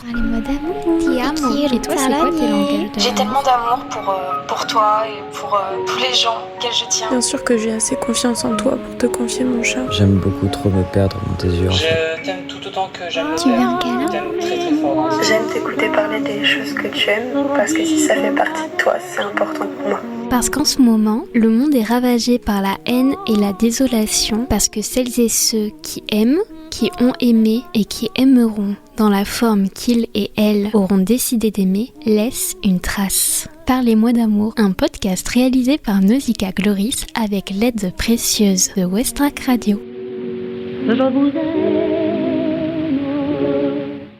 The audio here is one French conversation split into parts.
Les mots d'amour. Ti amo. Et toi, c'est quoi tes langages J'ai tellement d'amour pour toi et pour tous les gens auxquels je tiens. Bien sûr que j'ai assez confiance en toi pour te confier mon chat. J'aime beaucoup trop me perdre dans tes yeux. Je t'aime tout autant que j'aime Tu veux un câlin? Je t'aime très très fort. J'aime t'écouter parler des choses que tu aimes, parce que si ça fait partie de toi, c'est important pour moi. Parce qu'en ce moment, le monde est ravagé par la haine et la désolation, parce que celles et ceux qui aiment, qui ont aimé et qui aimeront dans la forme qu'ils et elles auront décidé d'aimer, laissent une trace. Parlez-moi d'amour, un podcast réalisé par Nausicaa Gloris avec l'aide précieuse de Westrack Radio.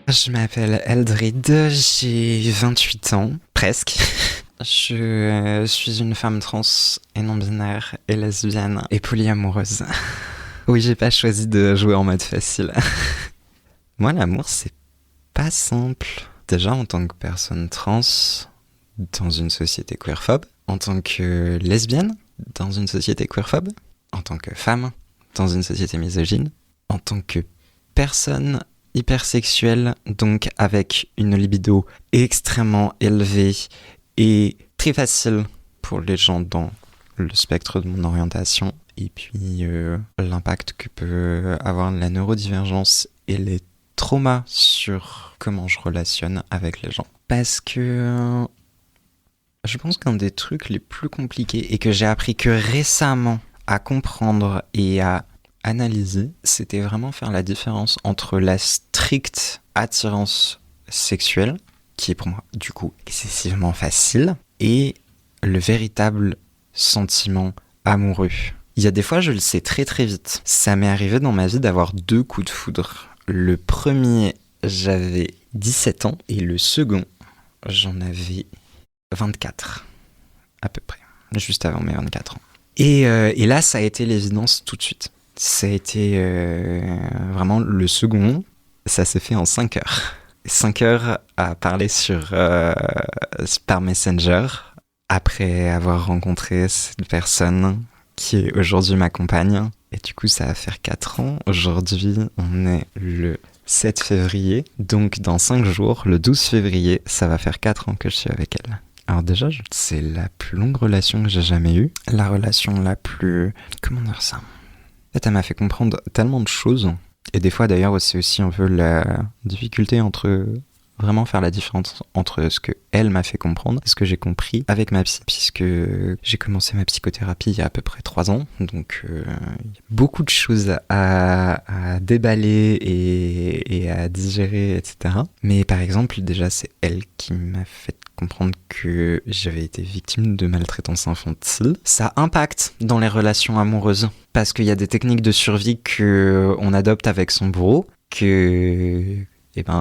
Je m'appelle Eldrid, j'ai 28 ans, presque. Je suis une femme trans et non-binaire et lesbienne et polyamoureuse. Oui, j'ai pas choisi de jouer en mode facile. Moi, l'amour, c'est pas simple. Déjà, en tant que personne trans, dans une société queerphobe, en tant que lesbienne, dans une société queerphobe, en tant que femme, dans une société misogyne, en tant que personne hypersexuelle, donc avec une libido extrêmement élevée et très facile pour les gens dans le spectre de mon orientation, et puis l'impact que peut avoir la neurodivergence et les traumas sur comment je relationne avec les gens. Parce que je pense qu'un des trucs les plus compliqués et que j'ai appris que récemment à comprendre et à analyser, c'était vraiment faire la différence entre la stricte attirance sexuelle, qui est pour moi du coup excessivement facile, et le véritable sentiment amoureux. Il y a des fois, je le sais très très vite. Ça m'est arrivé dans ma vie d'avoir 2 coups de foudre. Le premier, j'avais 17 ans, et le second, j'en avais 24, à peu près, juste avant mes 24 ans. Et là, ça a été l'évidence tout de suite. Ça a été vraiment le second, ça s'est fait en 5 heures. 5 heures à parler par Messenger, après avoir rencontré cette personne qui aujourd'hui ma compagne. Et du coup, ça va faire 4 ans. Aujourd'hui, on est le 7 février. Donc, dans 5 jours, le 12 février, ça va faire 4 ans que je suis avec elle. Alors déjà, c'est la plus longue relation que j'ai jamais eue. La relation la plus... Comment dire ça ? En fait, elle m'a fait comprendre tellement de choses. Et des fois, d'ailleurs, c'est aussi un peu la difficulté entre... Vraiment faire la différence entre ce que elle m'a fait comprendre et ce que j'ai compris avec ma psy, puisque j'ai commencé ma psychothérapie il y a à peu près 3 ans, donc il y a beaucoup de choses à déballer et à digérer, etc. Mais par exemple, déjà, c'est elle qui m'a fait comprendre que j'avais été victime de maltraitance infantile. Ça impacte dans les relations amoureuses, parce qu'il y a des techniques de survie qu'on adopte avec son bourreau,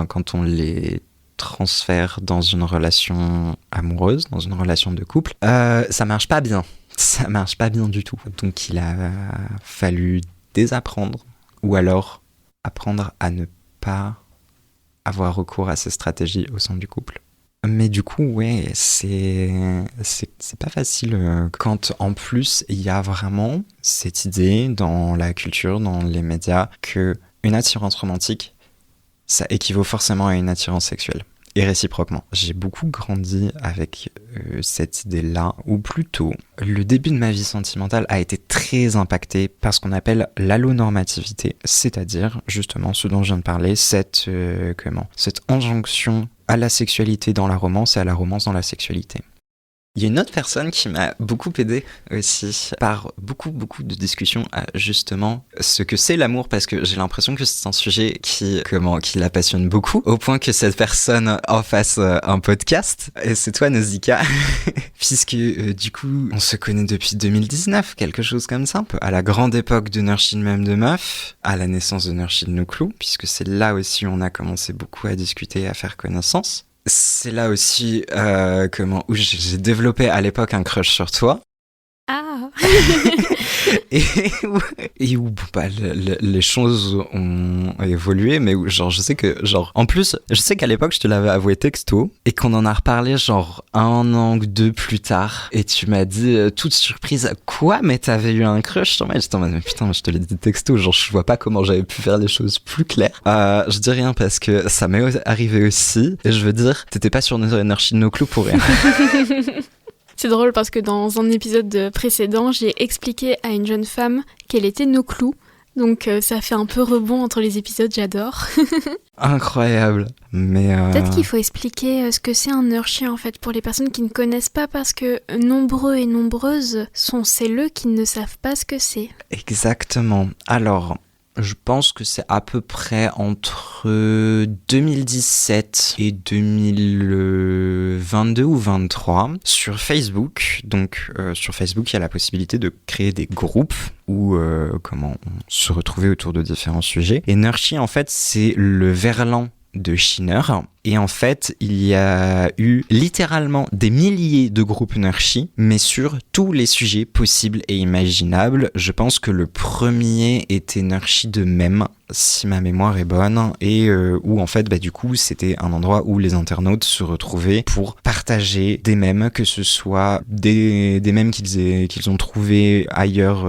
quand on les transfert dans une relation amoureuse, dans une relation de couple, ça marche pas bien. Ça marche pas bien du tout. Donc il a fallu désapprendre, ou alors apprendre à ne pas avoir recours à ces stratégies au sein du couple. Mais du coup, ouais, c'est pas facile quand en plus il y a vraiment cette idée dans la culture, dans les médias, que une attirance romantique, ça équivaut forcément à une attirance sexuelle. Et réciproquement. J'ai beaucoup grandi avec cette idée-là, ou plutôt, le début de ma vie sentimentale a été très impacté par ce qu'on appelle l'allonormativité, c'est-à-dire, justement, ce dont je viens de parler, cette injonction à la sexualité dans la romance et à la romance dans la sexualité. Il y a une autre personne qui m'a beaucoup aidé aussi par beaucoup de discussions à justement ce que c'est l'amour, parce que j'ai l'impression que c'est un sujet qui la passionne beaucoup, au point que cette personne en fasse un podcast. Et c'est toi, Nausicaa, puisque du coup on se connaît depuis 2019, quelque chose comme ça, un peu à la grande époque de Nurchid Même de Meuf, à la naissance de Nurchid Nouklou, puisque c'est là aussi où on a commencé beaucoup à discuter et à faire connaissance. C'est là aussi où j'ai développé à l'époque un crush sur toi. Ah. et où bah, les choses ont évolué, mais où, genre, je sais que, genre, en plus, je sais qu'à l'époque, je te l'avais avoué texto, et qu'on en a reparlé, genre, 1 an ou 2 plus tard, et tu m'as dit, toute surprise, quoi, mais t'avais eu un crush sur moi? J'étais en mode, mais putain, je te l'ai dit texto, genre, je vois pas comment j'avais pu faire les choses plus claires. Je dis rien parce que ça m'est arrivé aussi, et je veux dire, t'étais pas sur Nurshi no Clue pour rien. C'est drôle parce que dans un épisode précédent, j'ai expliqué à une jeune femme qu'elle était no Clue. Donc ça fait un peu rebond entre les épisodes, j'adore. Incroyable. Mais peut-être qu'il faut expliquer ce que c'est un Nurshi en fait pour les personnes qui ne connaissent pas, parce que nombreux et nombreuses sont celles qui ne savent pas ce que c'est. Exactement. Alors, je pense que c'est à peu près entre 2017 et 2022 ou 2023 sur Facebook. Donc sur Facebook, il y a la possibilité de créer des groupes où on se retrouvait autour de différents sujets. Et Nurshi, en fait, c'est le verlan de Shiner. Et en fait, il y a eu littéralement des milliers de groupes Nurshi, mais sur tous les sujets possibles et imaginables. Je pense que le premier était Nurshi de mèmes, si ma mémoire est bonne, et où en fait, bah, du coup, c'était un endroit où les internautes se retrouvaient pour partager des mèmes, que ce soit des mèmes qu'ils ont trouvés ailleurs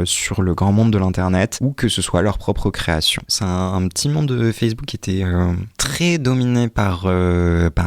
sur le grand monde de l'internet, ou que ce soit leur propre création. C'est un petit monde de Facebook qui était très dominé par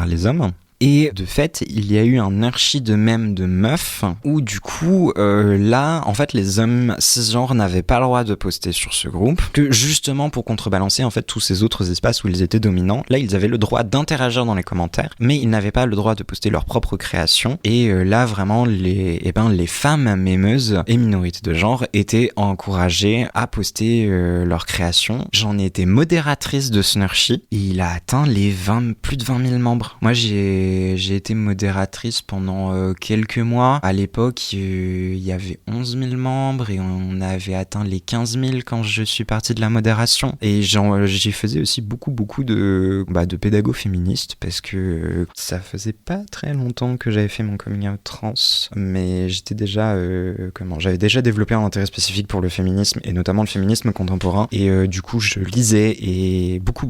les hommes. Et de fait, il y a eu un Nurshi de mèmes de meufs où du coup, là, en fait, les hommes cisgenres n'avaient pas le droit de poster sur ce groupe, que justement pour contrebalancer en fait tous ces autres espaces où ils étaient dominants, là, ils avaient le droit d'interagir dans les commentaires, mais ils n'avaient pas le droit de poster leur propre création. Et là, vraiment, les femmes mémeuses et minorités de genre étaient encouragées à poster leur création. J'en ai été modératrice de ce Nurshi, et il a atteint les plus de 20 000 membres. Moi, j'ai été modératrice pendant quelques mois. À l'époque, il y avait 11 000 membres et on avait atteint les 15 000 quand je suis partie de la modération. Et j'y faisais aussi beaucoup de pédago féministes, parce que ça faisait pas très longtemps que j'avais fait mon coming out trans, mais j'étais déjà j'avais déjà développé un intérêt spécifique pour le féminisme, et notamment le féminisme contemporain. Et du coup, je lisais et beaucoup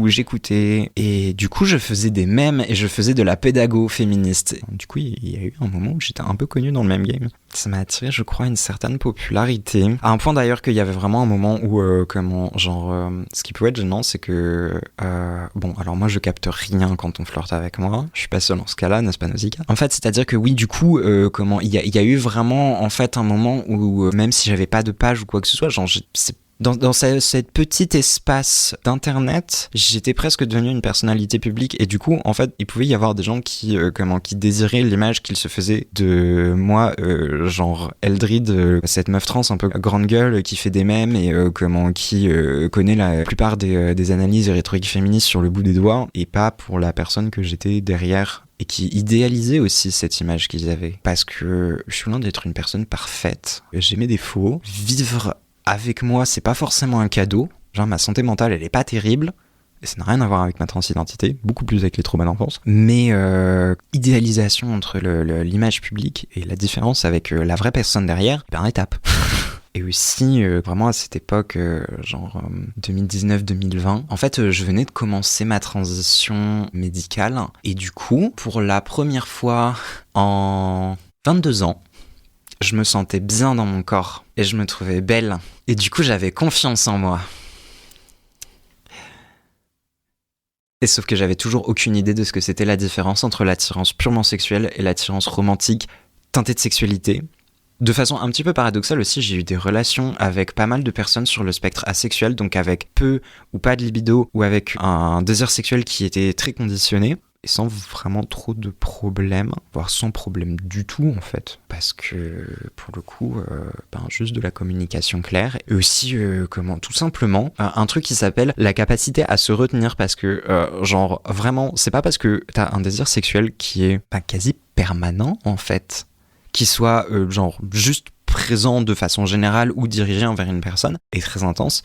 j'écoutais, et du coup, je faisais des mèmes et je faisais de la pédago féministe. Du coup, il y a eu un moment où j'étais un peu connu dans le même game. Ça m'a attiré, je crois, une certaine popularité. À un point d'ailleurs qu'il y avait vraiment un moment où, ce qui pouvait être gênant, c'est que, alors moi je capte rien quand on flirte avec moi. Je suis pas seul en ce cas-là, n'est-ce pas, Nausicaa? En fait, c'est-à-dire que oui, du coup, il y a eu vraiment, en fait, un moment où, même si j'avais pas de page ou quoi que ce soit, dans cette petite espace d'internet, j'étais presque devenu une personnalité publique, et du coup, en fait, il pouvait y avoir des gens qui désiraient l'image qu'ils se faisaient de moi, Eldrid, cette meuf trans un peu grande gueule qui fait des mèmes et qui connaît la plupart des analyses et rhétoriques féministes sur le bout des doigts, et pas pour la personne que j'étais derrière, et qui idéalisait aussi cette image qu'ils avaient. Parce que je suis loin d'être une personne parfaite. J'ai mes défauts. Vivre avec moi, c'est pas forcément un cadeau. Genre, ma santé mentale, elle est pas terrible. Et ça n'a rien à voir avec ma transidentité, beaucoup plus avec les traumas d'enfance. Mais idéalisation entre l'image publique et la différence avec la vraie personne derrière, ben étape. Et aussi, vraiment à cette époque, 2019-2020, en fait, je venais de commencer ma transition médicale. Et du coup, pour la première fois en 22 ans, je me sentais bien dans mon corps et je me trouvais belle. Et du coup, j'avais confiance en moi. Et sauf que j'avais toujours aucune idée de ce que c'était la différence entre l'attirance purement sexuelle et l'attirance romantique teintée de sexualité. De façon un petit peu paradoxale aussi, j'ai eu des relations avec pas mal de personnes sur le spectre asexuel, donc avec peu ou pas de libido, ou avec un désir sexuel qui était très conditionné. Et sans vraiment trop de problèmes, voire sans problème du tout en fait, parce que pour le coup, juste de la communication claire, et aussi tout simplement un truc qui s'appelle la capacité à se retenir, parce que vraiment, c'est pas parce que t'as un désir sexuel qui est quasi permanent en fait, qui soit juste présent de façon générale ou dirigé envers une personne, et très intense,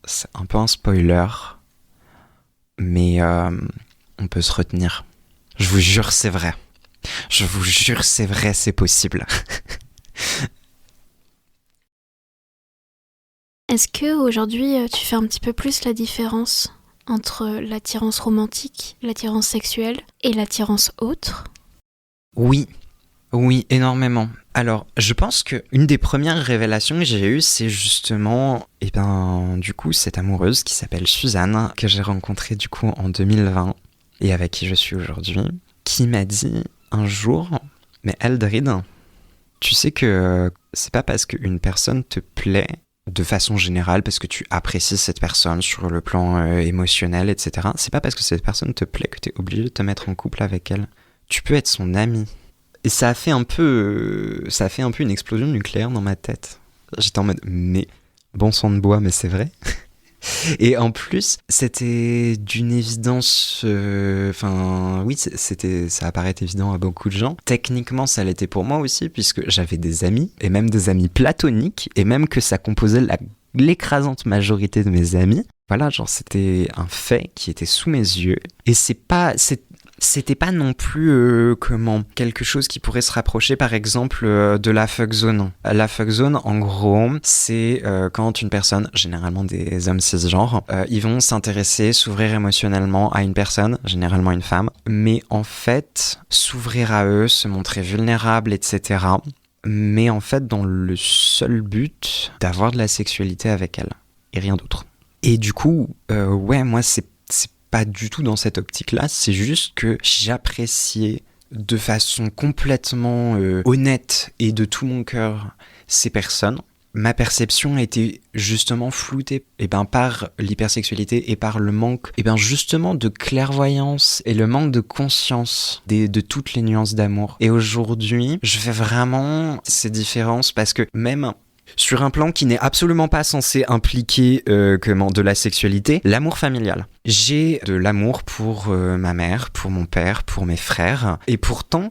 c'est un peu un spoiler. Mais on peut se retenir. Je vous jure, c'est vrai. Je vous jure, c'est vrai, c'est possible. Est-ce que aujourd'hui tu fais un petit peu plus la différence entre l'attirance romantique, l'attirance sexuelle et l'attirance autre? Oui, énormément. Alors, je pense que une des premières révélations que j'ai eues, c'est justement, du coup, cette amoureuse qui s'appelle Suzanne, que j'ai rencontrée du coup en 2020 et avec qui je suis aujourd'hui, qui m'a dit un jour, mais Eldrid, tu sais que c'est pas parce qu'une personne te plaît de façon générale, parce que tu apprécies cette personne sur le plan émotionnel, etc. C'est pas parce que cette personne te plaît que t'es obligé de te mettre en couple avec elle. Tu peux être son ami. Et ça a fait un peu une explosion nucléaire dans ma tête. J'étais en mode, mais bon sang de bois, mais c'est vrai. Et en plus, c'était d'une évidence... ça apparaît évident à beaucoup de gens. Techniquement, ça l'était pour moi aussi, puisque j'avais des amis, et même des amis platoniques, et même que ça composait l'écrasante majorité de mes amis. Voilà, genre c'était un fait qui était sous mes yeux. Et c'était pas non plus quelque chose qui pourrait se rapprocher par exemple de la fuck zone. La fuck zone, en gros, c'est quand une personne, généralement des hommes cisgenres, ils vont s'intéresser, s'ouvrir émotionnellement à une personne, généralement une femme, mais en fait s'ouvrir à eux, se montrer vulnérable, etc. Mais en fait dans le seul but d'avoir de la sexualité avec elle et rien d'autre. Et du coup, moi c'est pas du tout dans cette optique-là, c'est juste que j'appréciais de façon complètement honnête et de tout mon cœur ces personnes. Ma perception a été justement floutée par l'hypersexualité et par le manque justement de clairvoyance et le manque de conscience de toutes les nuances d'amour. Et aujourd'hui, je fais vraiment ces différences parce que même... sur un plan qui n'est absolument pas censé impliquer de la sexualité, l'amour familial. J'ai de l'amour pour ma mère, pour mon père, pour mes frères. Et pourtant,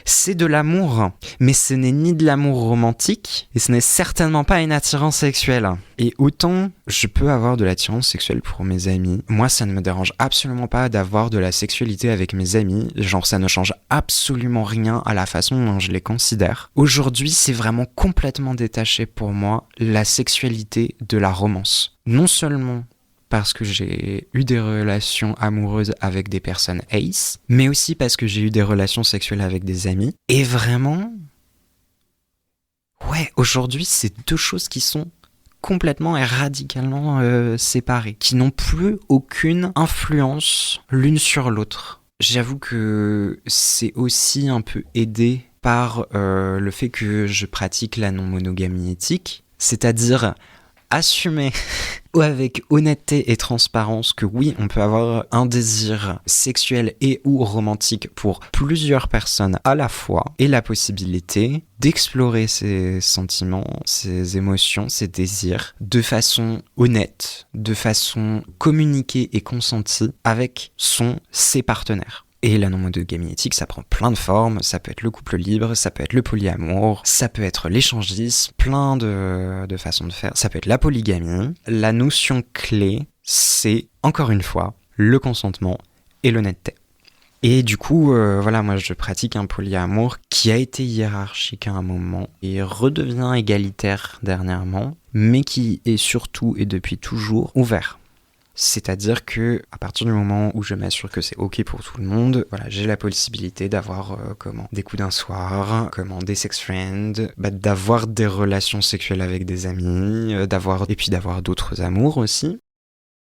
c'est de l'amour. Mais ce n'est ni de l'amour romantique, et ce n'est certainement pas une attirance sexuelle. Et autant je peux avoir de l'attirance sexuelle pour mes amis, moi ça ne me dérange absolument pas d'avoir de la sexualité avec mes amis. Genre ça ne change absolument rien à la façon dont je les considère. Aujourd'hui, c'est vraiment complètement détaché pour moi la sexualité de la romance. Non seulement parce que j'ai eu des relations amoureuses avec des personnes ace, mais aussi parce que j'ai eu des relations sexuelles avec des amis. Et vraiment, aujourd'hui, c'est deux choses qui sont complètement et radicalement séparées, qui n'ont plus aucune influence l'une sur l'autre. J'avoue que c'est aussi un peu aidé par le fait que je pratique la non-monogamie éthique, c'est-à-dire assumer avec honnêteté et transparence que oui, on peut avoir un désir sexuel et ou romantique pour plusieurs personnes à la fois et la possibilité d'explorer ses sentiments, ses émotions, ses désirs de façon honnête, de façon communiquée et consentie avec ses partenaires. Et la non-monogamie éthique, ça prend plein de formes, ça peut être le couple libre, ça peut être le polyamour, ça peut être l'échangisme, plein de façons de faire, ça peut être la polygamie. La notion clé, c'est, encore une fois, le consentement et l'honnêteté. Et du coup, moi je pratique un polyamour qui a été hiérarchique à un moment et redevient égalitaire dernièrement, mais qui est surtout et depuis toujours ouvert. C'est-à-dire que à partir du moment où je m'assure que c'est ok pour tout le monde, j'ai la possibilité d'avoir des coups d'un soir, des sex friends, d'avoir des relations sexuelles avec des amis, d'avoir d'autres amours aussi.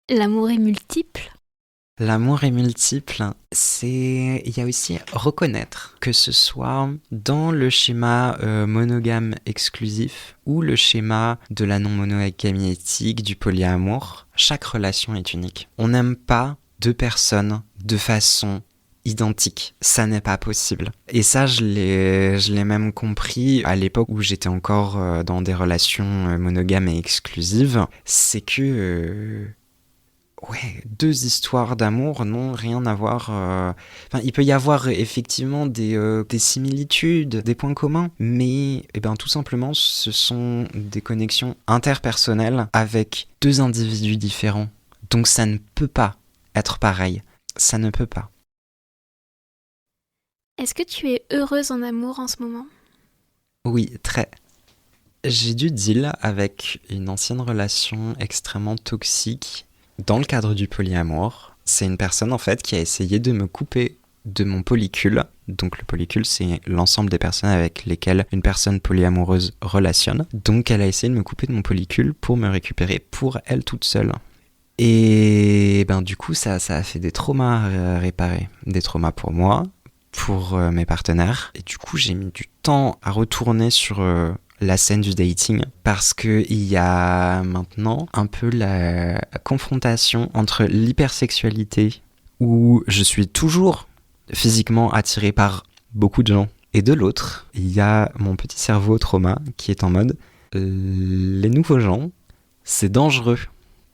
L'amour est multiple. L'amour est multiple, il y a aussi reconnaître que ce soit dans le schéma monogame exclusif ou le schéma de la non-monogamie éthique, du polyamour, chaque relation est unique. On n'aime pas deux personnes de façon identique, ça n'est pas possible. Et ça, je l'ai même compris à l'époque où j'étais encore dans des relations monogames et exclusives, c'est que... deux histoires d'amour n'ont rien à voir. Il peut y avoir effectivement des similitudes, des points communs, mais tout simplement, ce sont des connexions interpersonnelles avec deux individus différents. Donc ça ne peut pas être pareil. Ça ne peut pas. Est-ce que tu es heureuse en amour en ce moment ? Oui, très. J'ai dû deal avec une ancienne relation extrêmement toxique dans le cadre du polyamour. C'est une personne en fait qui a essayé de me couper de mon polycule. Donc le polycule, c'est l'ensemble des personnes avec lesquelles une personne polyamoureuse relationne. Donc elle a essayé de me couper de mon polycule pour me récupérer pour elle toute seule. Et du coup, ça a fait des traumas à réparer. Des traumas pour moi, pour mes partenaires. Et du coup, j'ai mis du temps à retourner sur la scène du dating parce qu'il y a maintenant un peu la confrontation entre l'hypersexualité où je suis toujours physiquement attiré par beaucoup de gens. Et de l'autre, il y a mon petit cerveau trauma qui est en mode les nouveaux gens, c'est dangereux.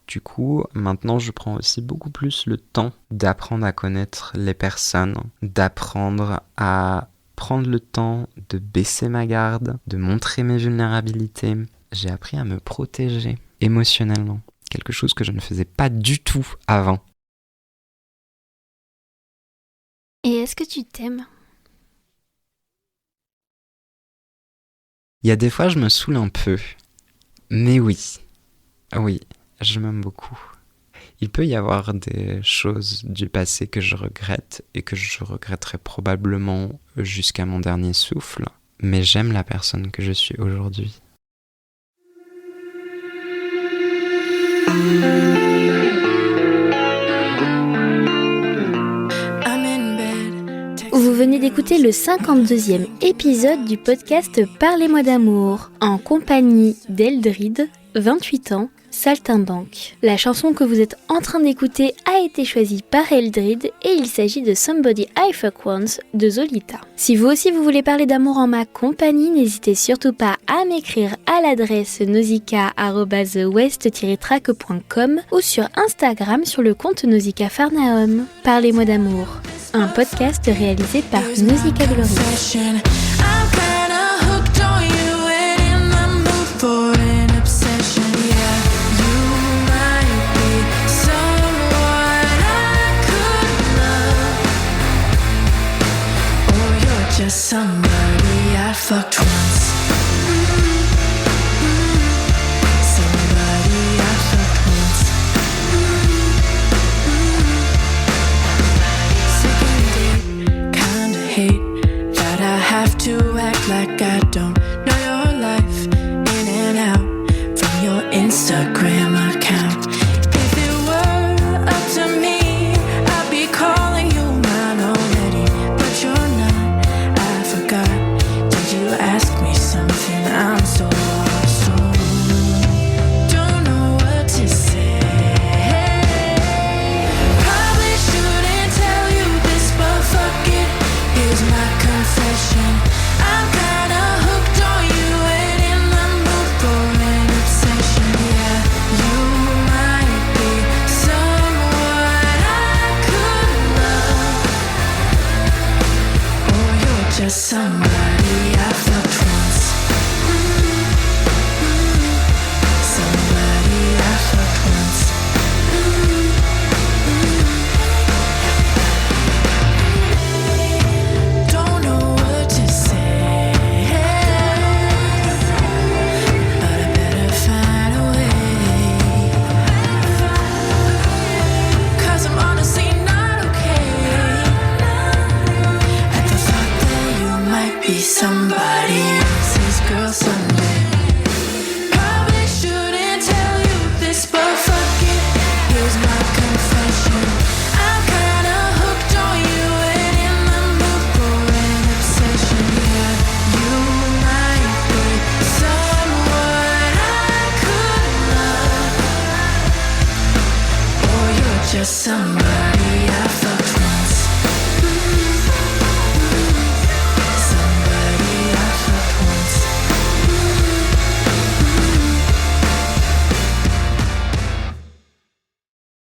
Du coup, maintenant, je prends aussi beaucoup plus le temps d'apprendre à connaître les personnes, d'apprendre à prendre le temps de baisser ma garde, de montrer mes vulnérabilités. J'ai appris à me protéger émotionnellement, quelque chose que je ne faisais pas du tout avant. Et est-ce que tu t'aimes ? Il y a des fois, je me saoule un peu, mais oui, je m'aime beaucoup. Il peut y avoir des choses du passé que je regrette et que je regretterai probablement jusqu'à mon dernier souffle, mais j'aime la personne que je suis aujourd'hui. Vous venez d'écouter le 52e épisode du podcast Parlez-moi d'amour, en compagnie d'Eldrid, 28 ans, saltimbanque. La chanson que vous êtes en train d'écouter a été choisie par Eldrid et il s'agit de Somebody I Fuck Once de Zolita. Si vous aussi vous voulez parler d'amour en ma compagnie, n'hésitez surtout pas à m'écrire à l'adresse nausicaa@west-track.com ou sur Instagram sur le compte Nausicaa Farnahom. Parlez-moi d'amour, un podcast réalisé par Nausicaa Glory. Just somebody I fucked once. Somebody I fucked once. Second date, kinda hate that I have to act like I don't know your life in and out from your Instagram account. If it were up to me, I'd be calling you mine already, but you're not. Did you ask me something? I'm so lost, don't know what to say. Probably shouldn't tell you this, but fuck it, here's my confession. I'm kinda hooked on you and in the mood for an obsession. Yeah, you might be someone I could love, or you're just somebody I fucked once. Somebody I fucked once. Don't know what to say, but I better find a way. 'Cause I'm honestly not okay at the thought that you might be somebody else's girl someday. Probably shouldn't tell you this, but fuck it, here's my confession. I'm kinda hooked on you and in the mood for an obsession. Yeah, you might be someone I could love, or you're just somebody